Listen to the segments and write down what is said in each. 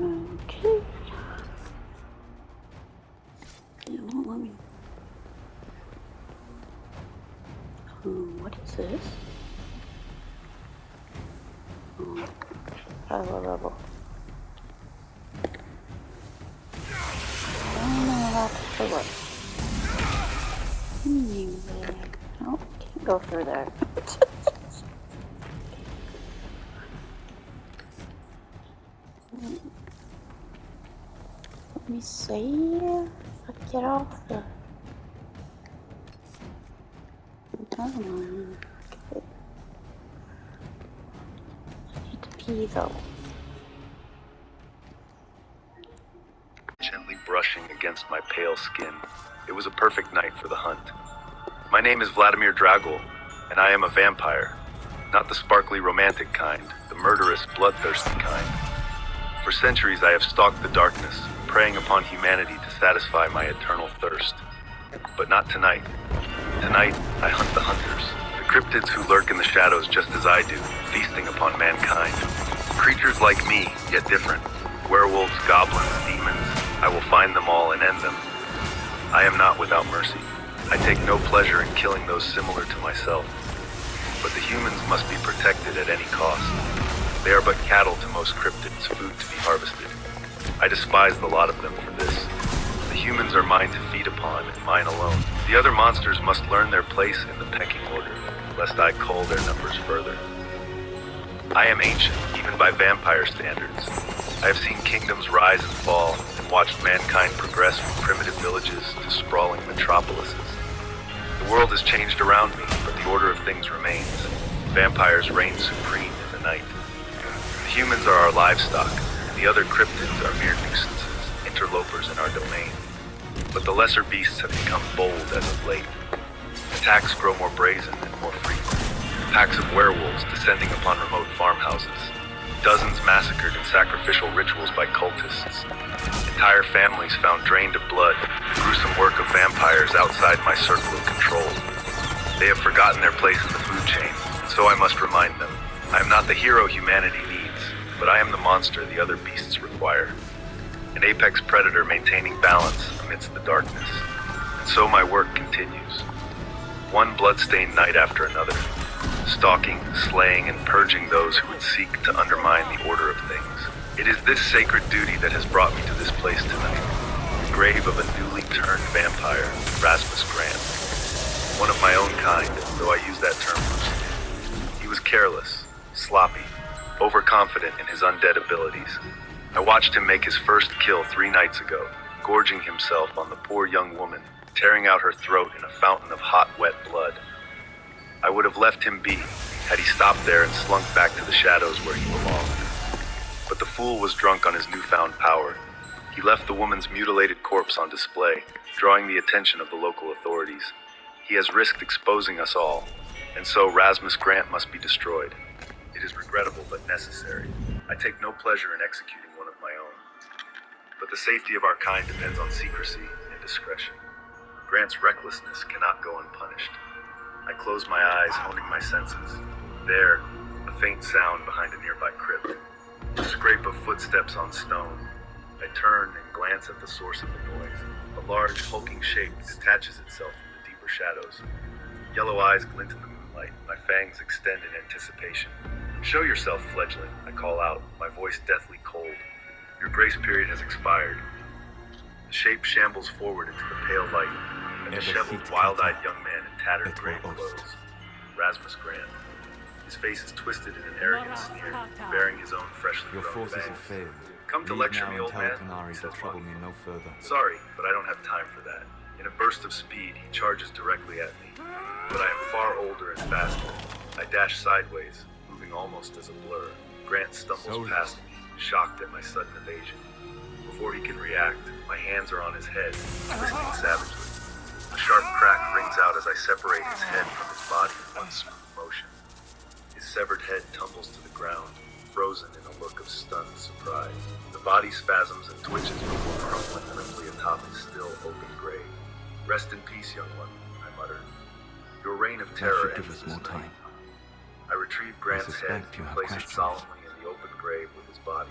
Okay. It won't let me. What is this? Higher level. I don't know how to fill it. Nope, can't go through there. Let me see if I can get off the... Okay. I need to pee though. Gently brushing against my pale skin. It was a perfect night for the hunt. My name is Vladimir Dragul, and I am a vampire. Not the sparkly romantic kind, the murderous, bloodthirsty kind. For centuries I have stalked the darkness, preying upon humanity to satisfy my eternal thirst. But not tonight. Tonight, I hunt the hunters, the cryptids who lurk in the shadows just as I do, feasting upon mankind. Creatures like me, yet different. Werewolves, goblins, demons, I will find them all and end them. I am not without mercy. I take no pleasure in killing those similar to myself. But the humans must be protected at any cost. They are but cattle to most cryptids, food to be harvested. I despise the lot of them for this. The humans are mine to feed upon, and mine alone. The other monsters must learn their place in the pecking order, lest I cull their numbers further. I am ancient, even by vampire standards. I have seen kingdoms rise and fall, and watched mankind progress from primitive villages to sprawling metropolises. The world has changed around me, but the order of things remains. Vampires reign supreme in the night. The humans are our livestock, and the other cryptids are mere nuisances, interlopers in our domain. But the lesser beasts have become bold as of late. Attacks grow more brazen and more frequent. Packs of werewolves descending upon remote farmhouses. Dozens massacred in sacrificial rituals by cultists. Entire families found drained of blood. The gruesome work of vampires outside my circle of control. They have forgotten their place in the food chain, and so I must remind them. I am not the hero humanity needs, but I am the monster the other beasts require. An apex predator maintaining balance amidst the darkness. And so my work continues. One bloodstained night after another. Stalking, slaying, and purging those who would seek to undermine the order of things. It is this sacred duty that has brought me to this place tonight. The grave of a newly turned vampire, Rasmus Grant. One of my own kind, though I use that term loosely. He was careless, sloppy, overconfident in his undead abilities. I watched him make his first kill 3 nights ago, gorging himself on the poor young woman, tearing out her throat in a fountain of hot, wet blood. I would have left him be, had he stopped there and slunk back to the shadows where he belonged. But the fool was drunk on his newfound power. He left the woman's mutilated corpse on display, drawing the attention of the local authorities. He has risked exposing us all, and so Rasmus Grant must be destroyed. It is regrettable but necessary. I take no pleasure in executing one of my own. But the safety of our kind depends on secrecy and discretion. Grant's recklessness cannot go unpunished. I close my eyes, honing my senses. There, a faint sound behind a nearby crypt. The scrape of footsteps on stone. I turn and glance at the source of the noise. A large, hulking shape detaches itself from the deeper shadows. Yellow eyes glint in the moonlight. My fangs extend in anticipation. Show yourself, fledgling, I call out, my voice deathly cold. Your grace period has expired. The shape shambles forward into the pale light. A disheveled, wild-eyed young man in tattered gray clothes. Rasmus Grant. His face is twisted in an arrogant sneer, bearing his own freshly grown fangs. Come to lecture me, old man, he says mockingly. Sorry, but I don't have time for that. In a burst of speed, he charges directly at me. But I am far older and faster. I dash sideways, moving almost as a blur. Grant stumbles past me, shocked at my sudden evasion. Before he can react, my hands are on his head, twisting savagely. A sharp crack rings out as I separate his head from his body in one smooth motion. His severed head tumbles to the ground, frozen in a look of stunned surprise. The body spasms and twitches before crumbling limply atop his still open grave. Rest in peace, young one, I mutter. Your reign of terror ends this night. I retrieve Grant's head and place it solemnly in the open grave with his body.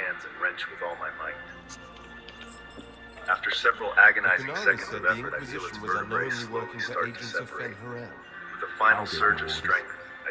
hands and wrench with all my might. After several agonizing Canales seconds said of the effort, I feel its Inquisition was vertebrae unknowingly slowly working for start to agents of separate. Fen Harel. With a final I'll give surge the of orders. strength, I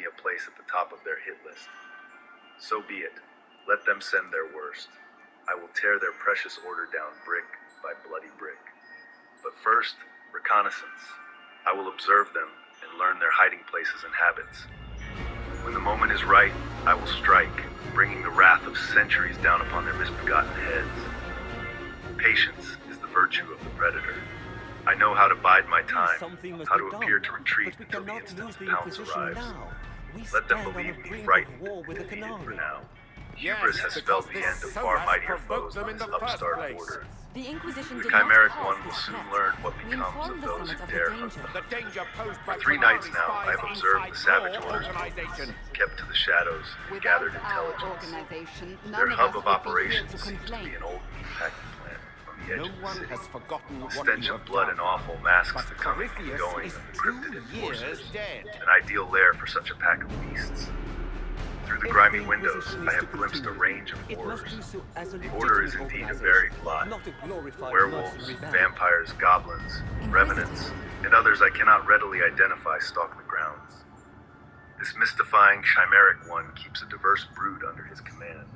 me a place at the top of their hit list. So be it. Let them send their worst. I will tear their precious order down brick by bloody brick. But first, reconnaissance. I will observe them and learn their hiding places and habits. When the moment is right, I will strike, bringing the wrath of centuries down upon their misbegotten heads. Patience is the virtue of the predator. I know how to bide my time, how to appear to retreat until the instant the pounce arrives. Let them believe me frightened and defeated for now. Hubris has spelled the end of far mightier foes on this upstart order. The Inquisition The did not chimeric cause one will this soon threat. learn what We becomes informed of the those summit who of dare the hunt danger. them. The danger posed by For 3 nights Tamari's now, I have spies observed the inside savage your orders, organization. kept to the shadows, and Without gathered our intelligence. organization, Their none hub of of us would be here operations to seems to be complain. an old packing plant on the edge No of the one city. has forgotten The what stench you of have blood done. and offal masks But the coming and Corypheus going is of 2 encrypted years enforcers. dead. An ideal lair for such a pack of beasts. Through the grimy windows, I have glimpsed a range of horrors. The Order is indeed a varied lot. Werewolves, vampires, goblins, revenants, and others I cannot readily identify stalk the grounds. This mystifying chimeric one keeps a diverse brood under his command.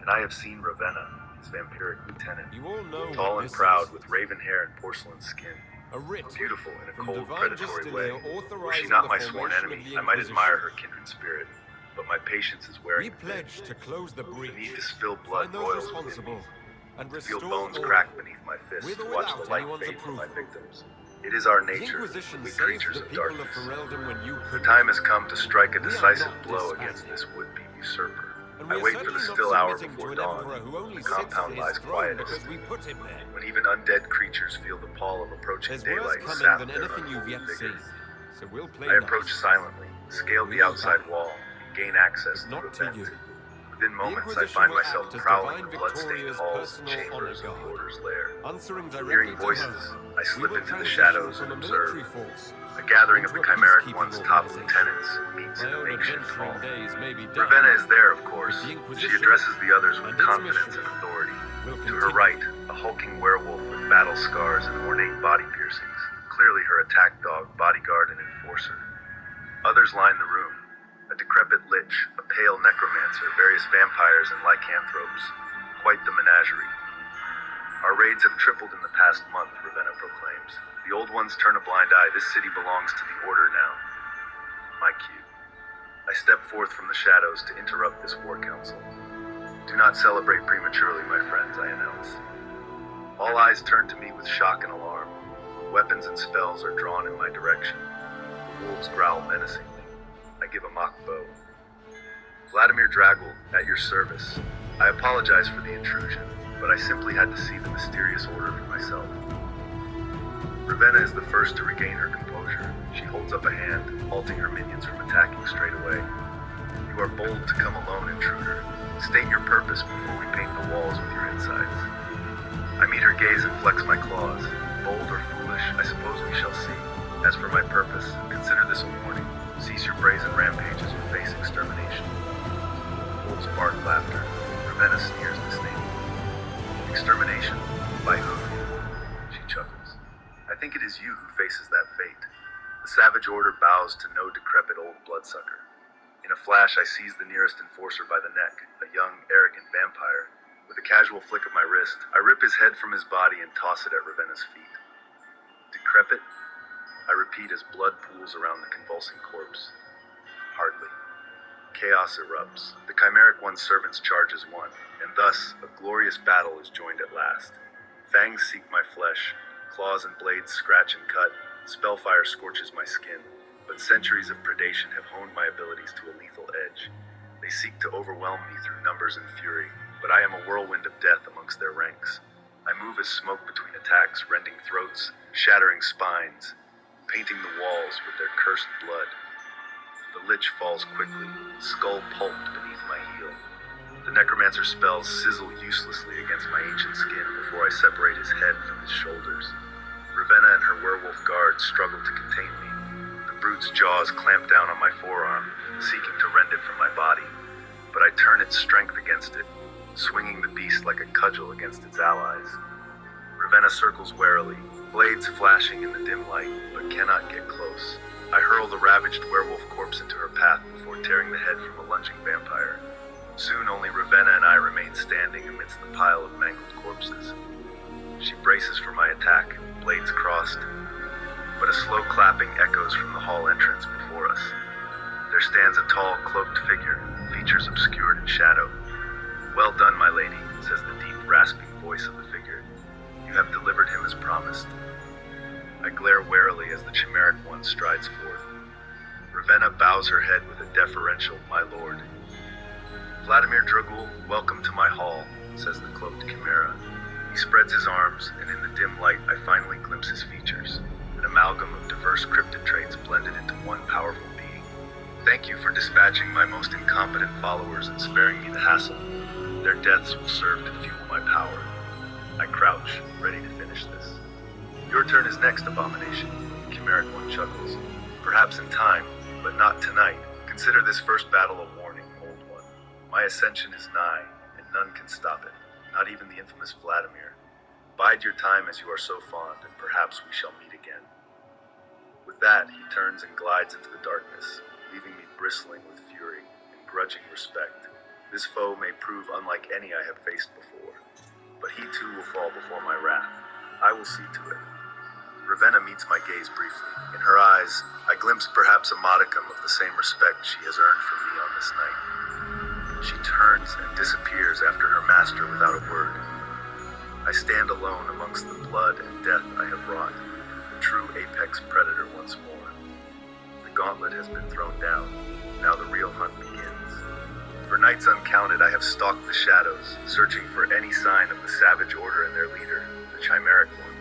And I have seen Ravenna, his vampiric lieutenant, You all know tall what and this proud is. with raven hair and porcelain skin. A writ Beautiful in a from cold, divine predatory way. Justinia Were she authorizing not the my sworn formation of enemy, the I might admire her Inquisition. kindred spirit. But my patience is We wearing thin. pledge to close the The breach, need to spill blood find those roils within me. responsible, and To feel restore bones order. crack beneath my fists, With or to watch the without light anyone's fade from my approval. victims. It is our The nature, Inquisition we saved creatures the of people of darkness. Ferelden when you The couldn't. time has come to strike a We are decisive not blow disbanded. against this would-be usurper. And I we are wait for certainly the not still hour submitting before to an dawn. emperor who only The sits on compound his lies throne quietest. because we put him there. When even undead creatures feel the pall of approaching There's worse daylight coming sap than their anything you've unholy yet vigor. seen. So we'll play I approach nice. silently, scale the We'll outside back. wall, and gain access Not through to a vent. you. Within The moments, I Inquisition find will myself act as prowling Divine the blood-stained Victoria's halls and personal chambers of honor the guard. Order's lair. Answering Hearing directly to voices, her, I we slip will into the transition shadows from and a observe. military force A gathering of the into a chimeric peacekeeping one's top organization. lieutenants meets My in a own makeshift hall. adventuring days may be done. Ravenna is there, of course. The She Inquisition addresses the others with and its confidence mission and authority. will To continue. her right, a hulking werewolf with battle scars and ornate body piercings, clearly her attack dog, bodyguard, and enforcer. Others line the room. A decrepit lich, a pale necromancer, various vampires and lycanthropes. Quite the menagerie. Our raids have tripled in the past month, Ravenna proclaims. The old ones turn a blind eye. This city belongs to the Order now. My cue. I step forth from the shadows to interrupt this war council. Do not celebrate prematurely, my friends, I announce. All eyes turn to me with shock and alarm. Weapons and spells are drawn in my direction. The wolves growl menacingly. I give a mock bow. Vladimir Dragul, at your service. I apologize for the intrusion, but I simply had to see the mysterious order for myself. Ravenna is the first to regain her composure. She holds up a hand, halting her minions from attacking straight away. You are bold to come alone, intruder. State your purpose before we paint the walls with your insides. I meet her gaze and flex my claws. Bold or foolish, I suppose we shall see. As for my purpose, consider this a warning. Cease your brazen rampages or face extermination. Wolves bark laughter. Ravenna sneers disdain. Extermination? By whom? She chuckles. I think it is you who faces that fate. The savage order bows to no decrepit old bloodsucker. In a flash, I seize the nearest enforcer by the neck, a young, arrogant vampire. With a casual flick of my wrist, I rip his head from his body and toss it at Ravenna's feet. Decrepit? I repeat as blood pools around the convulsing corpse. Hardly. Chaos erupts. The chimeric one's servants charge as one, and thus a glorious battle is joined at last. Fangs seek my flesh, claws and blades scratch and cut, spellfire scorches my skin, but centuries of predation have honed my abilities to a lethal edge. They seek to overwhelm me through numbers and fury, but I am a whirlwind of death amongst their ranks. I move as smoke between attacks, rending throats, shattering spines, painting the walls with their cursed blood. The lich falls quickly, skull pulped beneath my heel. The necromancer's spells sizzle uselessly against my ancient skin before I separate his head from his shoulders. Ravenna and her werewolf guards struggle to contain me. The brute's jaws clamp down on my forearm, seeking to rend it from my body. But I turn its strength against it, swinging the beast like a cudgel against its allies. Ravenna circles warily, blades flashing in the dim light, but cannot get close. I hurl the ravaged werewolf corpse into her path before tearing the head from a lunging vampire. Soon only Ravenna and I remain standing amidst the pile of mangled corpses. She braces for my attack, blades crossed, but a slow clapping echoes from the hall entrance before us. There stands a tall, cloaked figure, features obscured in shadow. "Well done, my lady," says the deep, rasping voice of the figure. "You have delivered him as promised." I glare warily as the chimeric one strides forth. Ravenna bows her head with a deferential "my lord." "Vladimir Dragul, welcome to my hall," says the cloaked chimera. He spreads his arms, and in the dim light I finally glimpse his features, an amalgam of diverse cryptid traits blended into one powerful being. "Thank you for dispatching my most incompetent followers and sparing me the hassle. Their deaths will serve to fuel my power." I crouch, ready to finish this. "Your turn is next, abomination," the chimeric one chuckles. "Perhaps in time, but not tonight. Consider this first battle a warning, old one. My ascension is nigh, and none can stop it, not even the infamous Vladimir. Bide your time as you are so fond, and perhaps we shall meet again." With that, he turns and glides into the darkness, leaving me bristling with fury and grudging respect. This foe may prove unlike any I have faced before, but he too will fall before my wrath. I will see to it. Ravenna meets my gaze briefly. In her eyes, I glimpse perhaps a modicum of the same respect she has earned from me on this night. She turns and disappears after her master without a word. I stand alone amongst the blood and death I have wrought, the true apex predator once more. The gauntlet has been thrown down. Now the real hunt begins. For nights uncounted, I have stalked the shadows, searching for any sign of the savage order and their leader, the chimeric one.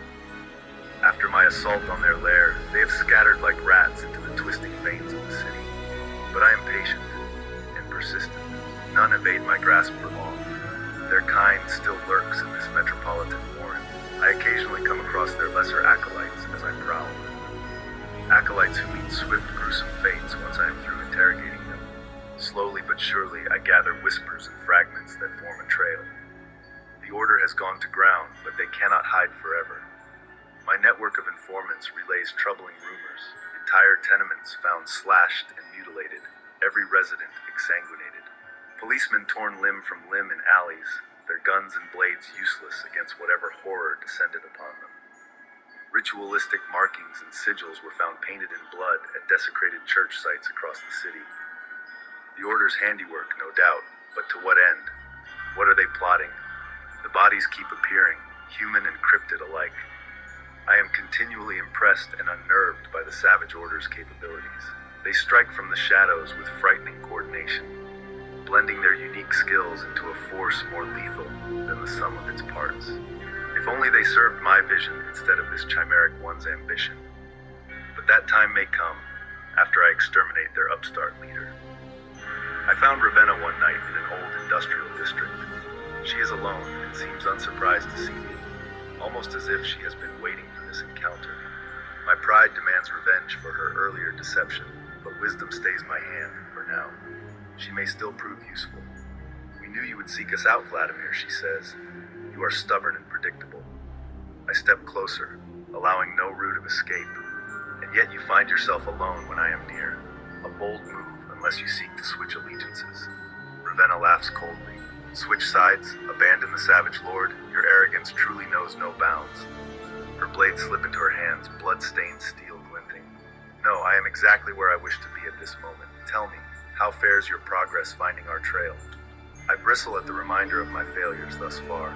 After my assault on their lair, they have scattered like rats into the twisting veins of the city. But I am patient and persistent. None evade my grasp for long. Their kind still lurks in this metropolitan warren. I occasionally come across their lesser acolytes as I prowl. Acolytes who meet swift, gruesome fates once I am through interrogating them. Slowly but surely, I gather whispers and fragments that form a trail. The order has gone to ground, but they cannot hide forever. My network of informants relays troubling rumors. Entire tenements found slashed and mutilated, every resident exsanguinated. Policemen torn limb from limb in alleys, their guns and blades useless against whatever horror descended upon them. Ritualistic markings and sigils were found painted in blood at desecrated church sites across the city. The Order's handiwork, no doubt, but to what end? What are they plotting? The bodies keep appearing, human and cryptid alike. I am continually impressed and unnerved by the Savage Order's capabilities. They strike from the shadows with frightening coordination, blending their unique skills into a force more lethal than the sum of its parts. If only they served my vision instead of this chimeric one's ambition. But that time may come, after I exterminate their upstart leader. I found Ravenna one night in an old industrial district. She is alone and seems unsurprised to see me, almost as if she has been waiting for this encounter. My pride demands revenge for her earlier deception, but wisdom stays my hand for now. She may still prove useful. "We knew you would seek us out, Vladimir," she says. "You are stubborn and predictable." I step closer, allowing no route of escape, and yet you find yourself alone when I am near. A bold move, unless you seek to switch allegiances. Ravenna laughs coldly. "Switch sides? Abandon the Savage Lord? Your arrogance truly knows no bounds." Her blades slip into her hands, blood-stained steel glinting. "No, I am exactly where I wish to be at this moment. Tell me, how fares your progress finding our trail?" I bristle at the reminder of my failures thus far.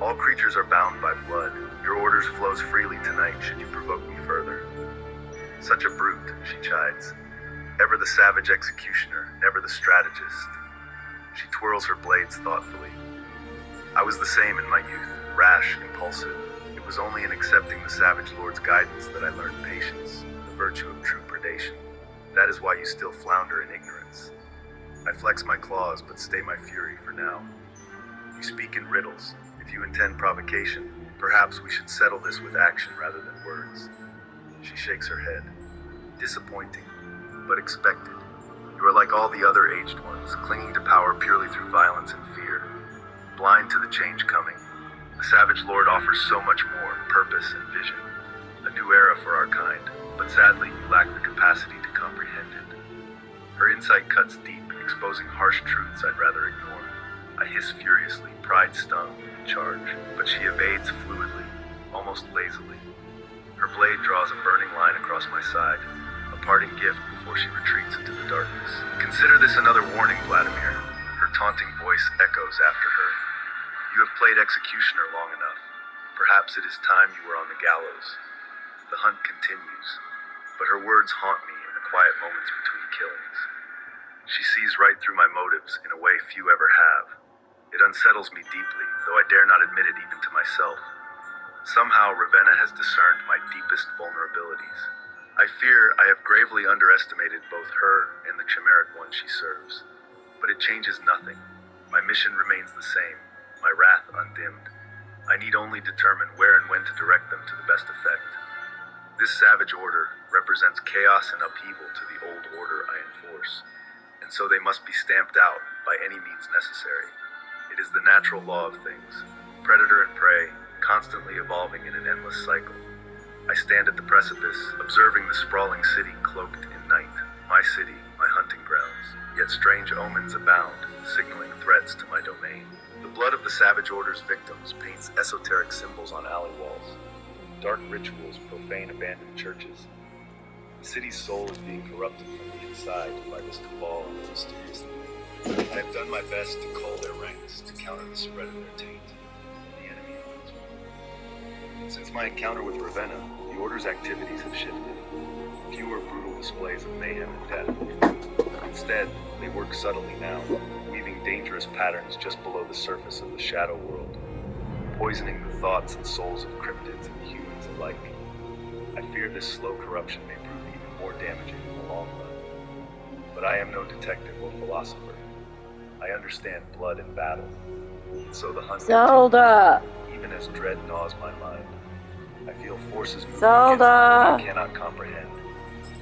"All creatures are bound by blood. Your orders flows freely tonight should you provoke me further." "Such a brute," she chides. "Ever the savage executioner, never the strategist." She twirls her blades thoughtfully. "I was the same in my youth, rash, impulsive. It was only in accepting the Savage Lord's guidance that I learned patience, the virtue of true predation. That is why you still flounder in ignorance." I flex my claws, but stay my fury for now. "You speak in riddles. If you intend provocation, perhaps we should settle this with action rather than words." She shakes her head. "Disappointing, but expected. You are like all the other aged ones, clinging to power purely through violence and fear, blind to the change coming. The Savage Lord offers so much more, purpose and vision. A new era for our kind, but sadly you lack the capacity to comprehend it." Her insight cuts deep, exposing harsh truths I'd rather ignore. I hiss furiously, pride stung, and charge, but she evades fluidly, almost lazily. Her blade draws a burning line across my side, a parting gift before she retreats into the darkness. Consider this another warning, Vladimir. Her taunting voice echoes after her. You have played executioner long enough. Perhaps it is time you were on the gallows. The hunt continues, but her words haunt me in the quiet moments between killings. She sees right through my motives in a way few ever have. It unsettles me deeply, though I dare not admit it even to myself. Somehow, Ravenna has discerned my deepest vulnerabilities. I fear I have gravely underestimated both her and the chimeric one she serves. But it changes nothing. My mission remains the same, my wrath undimmed. I need only determine where and when to direct them to the best effect. This savage order represents chaos and upheaval to the old order I enforce, and so they must be stamped out by any means necessary. It is the natural law of things, predator and prey, constantly evolving in an endless cycle. I stand at the precipice, observing the sprawling city cloaked in night, my city, my hunting grounds. Yet strange omens abound, signaling threats to my domain. The blood of the savage order's victims paints esoteric symbols on alley walls. Dark rituals profane abandoned churches. The city's soul is being corrupted from the inside by this cabal and mysterious thing. I have done my best to cull their ranks, to counter the spread of their taint. The enemy emerges. Since my encounter with Ravenna, the Order's activities have shifted. Fewer brutal displays of mayhem and death. Instead, they work subtly now, weaving dangerous patterns just below the surface of the shadow world, poisoning the thoughts and souls of cryptids and humans alike. I fear this slow corruption may prove even more damaging in the long run. But I am no detective or philosopher. I understand blood and battle. And so the hunt Zelda! continues, even as dread gnaws my mind. I feel forces moving Zelda! against me that I cannot comprehend.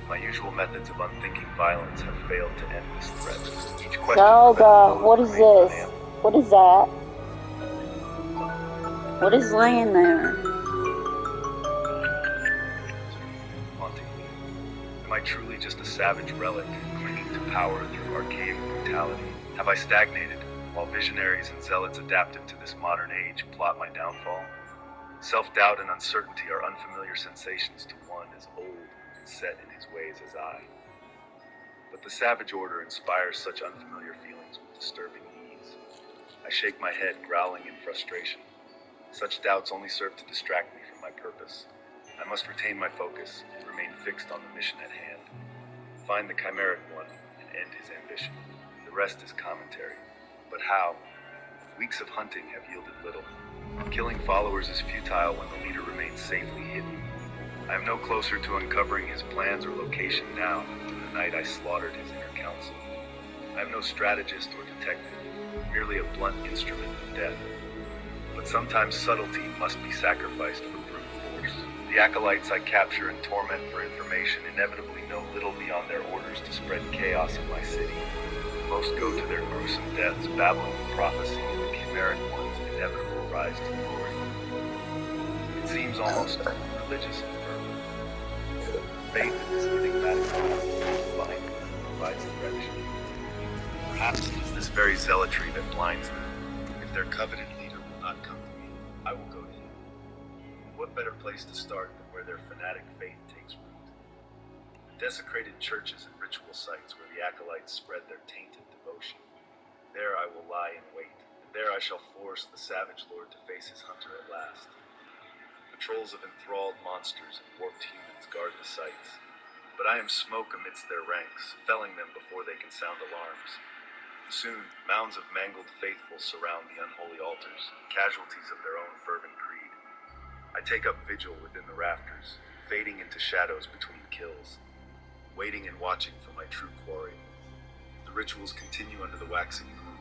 My usual methods of unthinking violence have failed to end this threat. Each question Zelda, what is remains this? unanswered. What is that? What is laying there? Haunting me. Am I truly just a savage relic, clinging to power through archaic brutality? Have I stagnated, while visionaries and zealots adapted to this modern age plot my downfall? Self-doubt and uncertainty are unfamiliar sensations to one as old and set in his ways as I. But the savage order inspires such unfamiliar feelings with disturbing ease. I shake my head, growling in frustration. Such doubts only serve to distract me from my purpose. I must retain my focus and remain fixed on the mission at hand. Find the chimeric one and end his ambition. The rest is commentary. But how? Weeks of hunting have yielded little. Killing followers is futile when the leader remains safely hidden. I am no closer to uncovering his plans or location now than the night I slaughtered his inner council. I am no strategist or detective, merely a blunt instrument of death. But sometimes subtlety must be sacrificed for brute force. The acolytes I capture and torment for information inevitably know little beyond their orders to spread chaos in my city. Most go to their gruesome deaths, babbling the prophecy of the chimeric one's inevitable rise to glory. It seems almost religious and fervent. Faith in this enigmatic mind provides direction. Perhaps it is this very zealotry that blinds them. If their coveted leader will not come to me, I will go to him. And what better place to start than where their fanatic faith takes root? The desecrated churches and ritual sites where the acolytes spread their tainted devotion. There I will lie in wait, and there I shall force the savage lord to face his hunter at last. Patrols of enthralled monsters and warped humans guard the sites, but I am smoke amidst their ranks, felling them before they can sound alarms. Soon, mounds of mangled faithful surround the unholy altars, casualties of their own fervent creed. I take up vigil within the rafters, fading into shadows between kills, waiting and watching for my true quarry. The rituals continue under the waxing moon,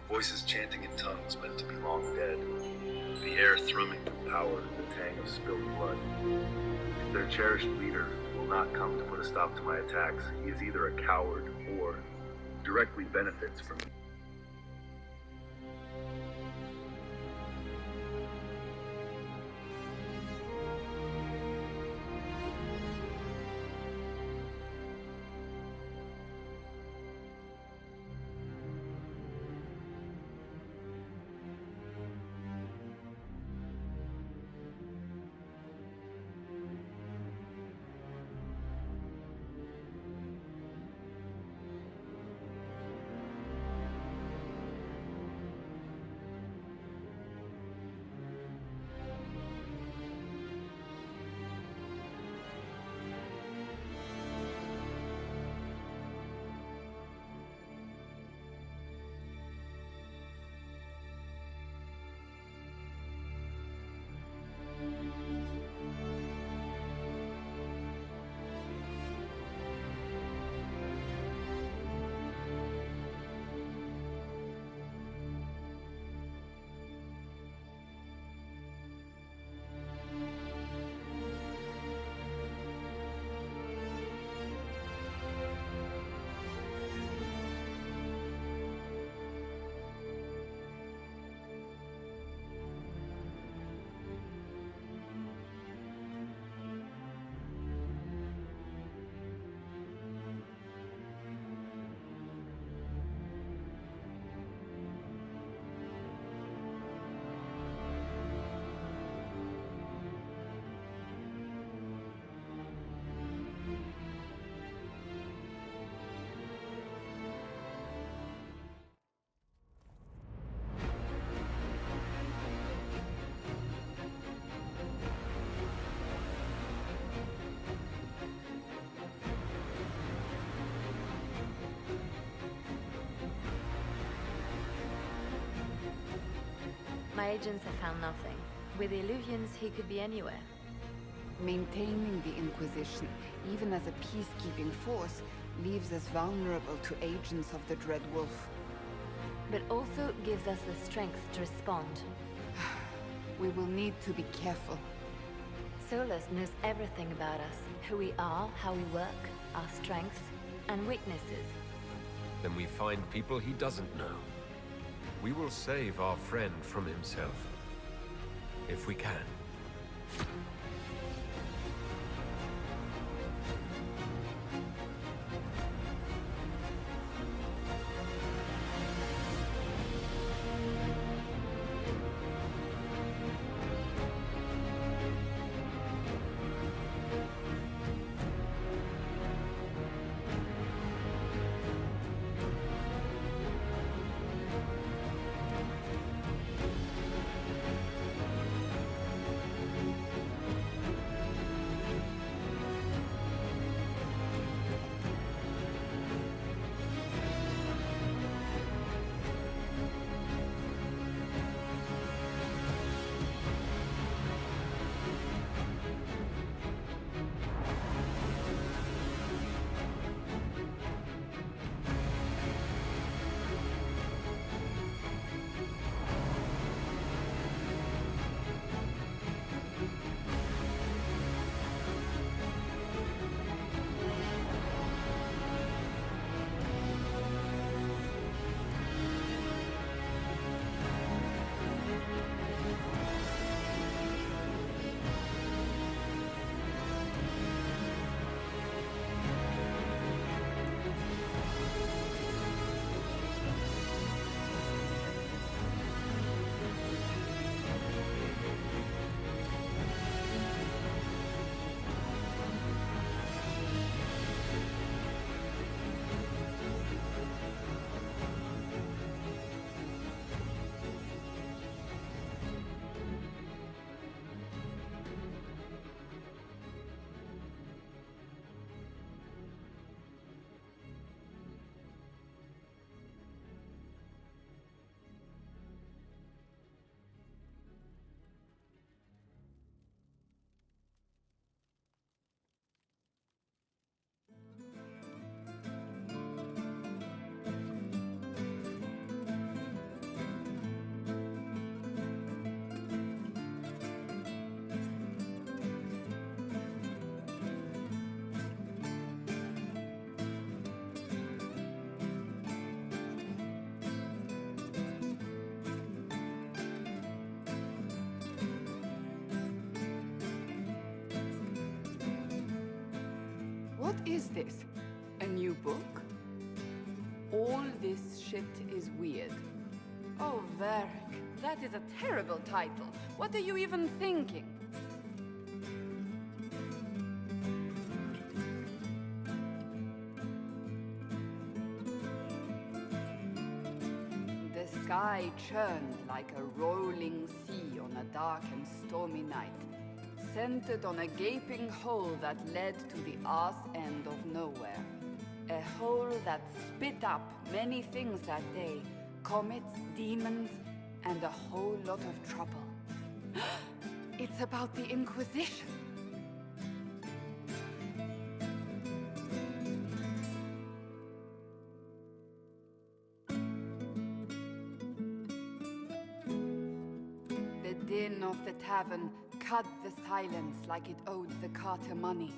voices chanting in tongues meant to be long dead, the air thrumming with power, the tang of spilled blood. If their cherished leader will not come to put a stop to my attacks, he is either a coward or directly benefits from me. My agents have found nothing. With the illusions, he could be anywhere. Maintaining the Inquisition, even as a peacekeeping force, leaves us vulnerable to agents of the Dread Wolf. But also gives us the strength to respond. We will need to be careful. Solus knows everything about us. Who we are, how we work, our strengths and weaknesses. Then we find people he doesn't know. We will save our friend from himself. If we can. What is this? A new book? All this shit is weird. Oh, Varric, that is a terrible title. What are you even thinking? The sky churned like a rolling sea on a dark and stormy night, centered on a gaping hole that led to the arse end of nowhere. A hole that spit up many things that day, comets, demons, and a whole lot of trouble. It's about the Inquisition. The din of the tavern cut the silence like it owed the carter money.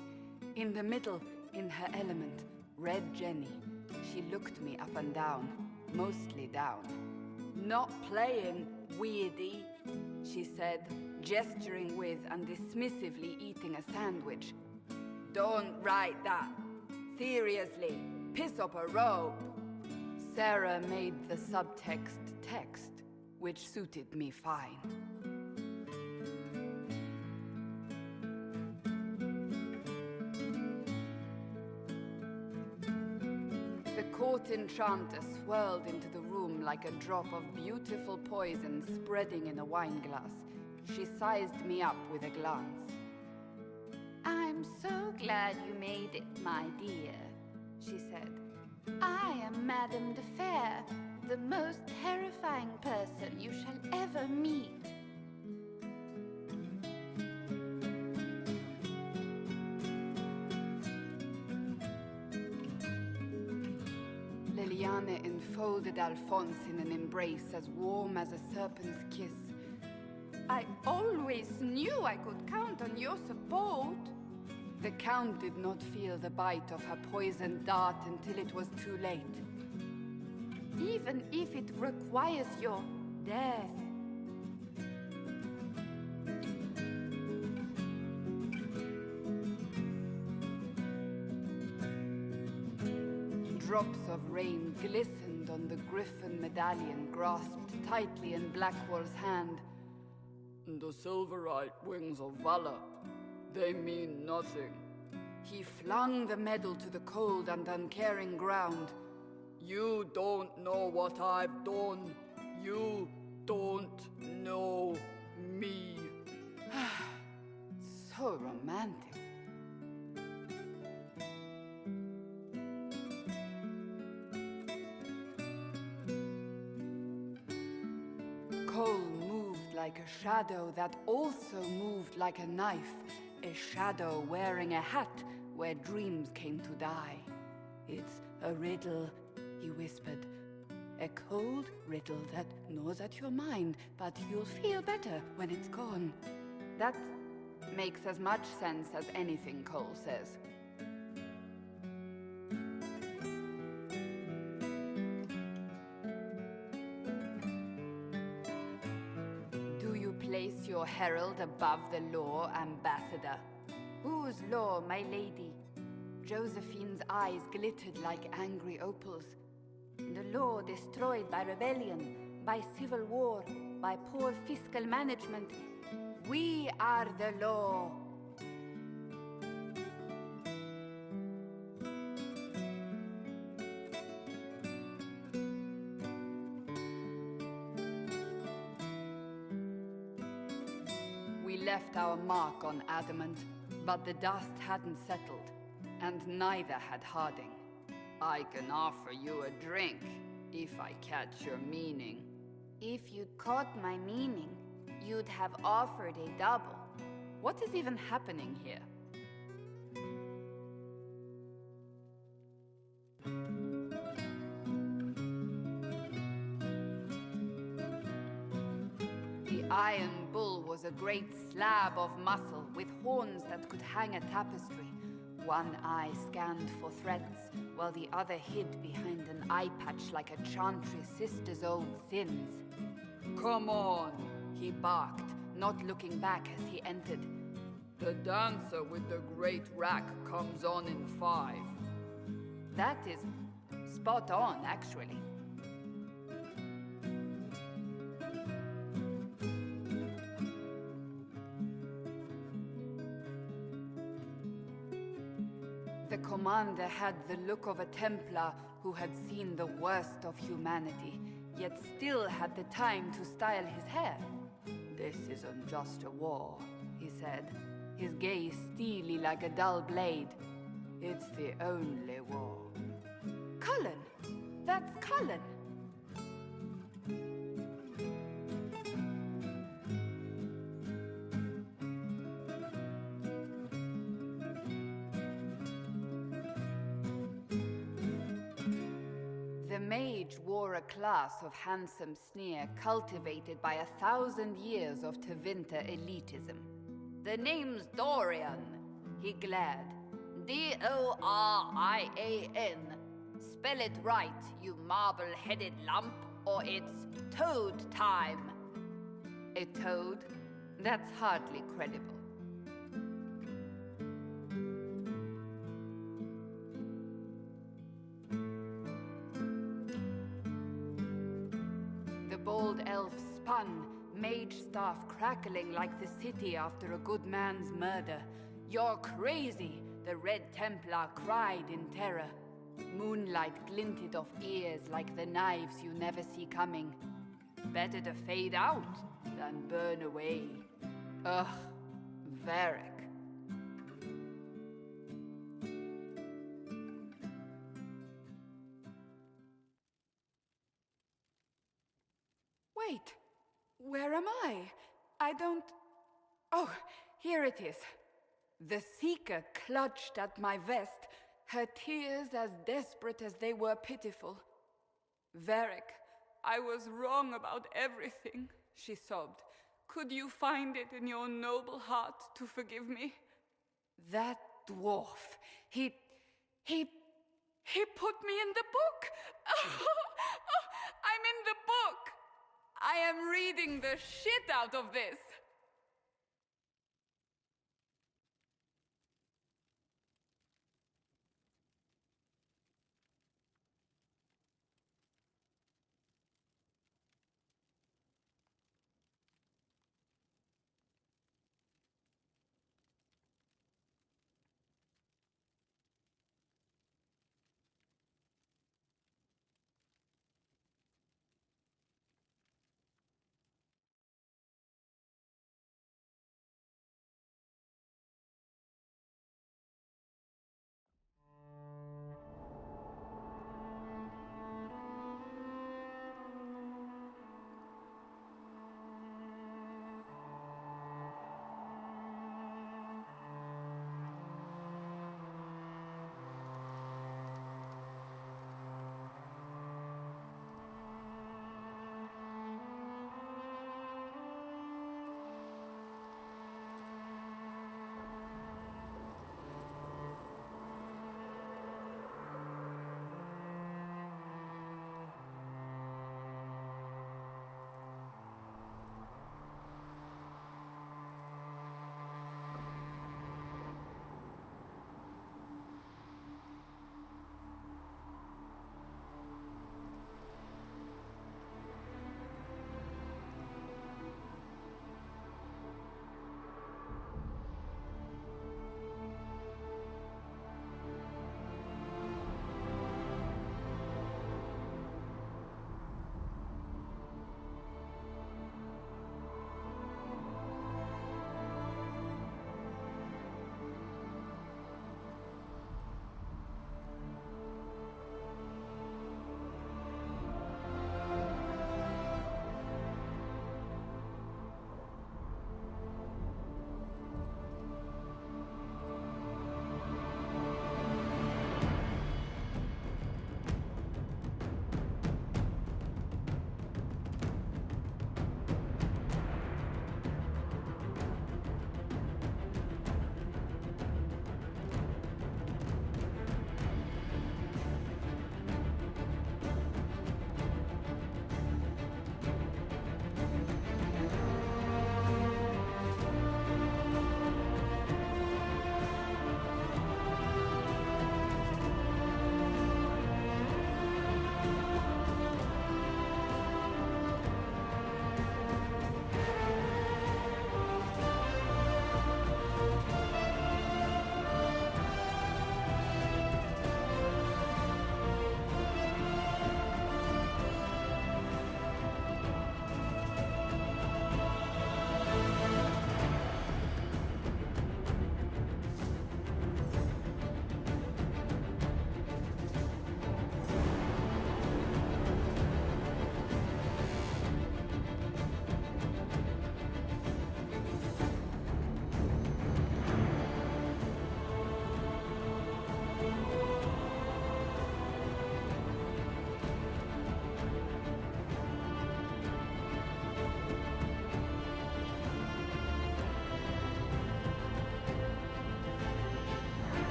In the middle, in her element, Red Jenny. She looked me up and down, mostly down. "Not playing, weirdy," she said, gesturing with and dismissively eating a sandwich. "Don't write that. Seriously, piss up a rope." Sarah made the subtext text, which suited me fine. The court enchanter swirled into the room like a drop of beautiful poison spreading in a wineglass. She sized me up with a glance. "I'm so glad you made it, my dear," she said. "I am Madame de Fair, The most terrifying person you shall ever meet. Liliane enfolded Alphonse in an embrace as warm as a serpent's kiss. I always knew I could count on your support. The Count did not feel the bite of her poisoned dart until it was too late. Even if it requires your death. Drops of rain glistened on the griffin medallion grasped tightly in Blackwall's hand. The silverite wings of valor, they mean nothing. He flung the medal to the cold and uncaring ground. You don't know what I've done. You don't know me. So romantic. Cole moved like a shadow that also moved like a knife. A shadow wearing a hat where dreams came to die. It's a riddle, he whispered. A cold riddle that gnaws at your mind, but you'll feel better when it's gone. That makes as much sense as anything Cole says. Do you place your herald above the law, Ambassador? Whose law, my lady? Josephine's eyes glittered like angry opals. The law destroyed by rebellion, by civil war, by poor fiscal management. We are the law. We left our mark on adamant, but the dust hadn't settled, and neither had Harding. I can offer you a drink, if I catch your meaning. If you'd caught my meaning, you'd have offered a double. What is even happening here? The Iron Bull was a great slab of muscle with horns that could hang a tapestry. One eye scanned for threats, while the other hid behind an eye patch like a chantry sister's old sins. Come on, he barked, not looking back as he entered. The dancer with the great rack comes on in 5. That is spot on, actually. The commander had the look of a Templar who had seen the worst of humanity, yet still had the time to style his hair. This isn't just a war, he said, his gaze steely like a dull blade. It's the only war. Cullen! That's Cullen! The mage wore a class of handsome sneer cultivated by 1,000 years of Tevinter elitism. The name's Dorian, he glared. D-O-R-I-A-N. Spell it right, you marble-headed lump, or it's toad time. A toad? That's hardly credible. The bold elf spun, mage staff crackling like the city after a good man's murder. You're crazy, the Red Templar cried in terror. Moonlight glinted off ears like the knives you never see coming. Better to fade out than burn away. Ugh, Varric. Where am I? I don't... Oh, here it is. The Seeker clutched at my vest, her tears as desperate as they were pitiful. Varric, I was wrong about everything, she sobbed. Could you find it in your noble heart to forgive me? That dwarf, he put me in the book! I'm in the book! I am reading the shit out of this!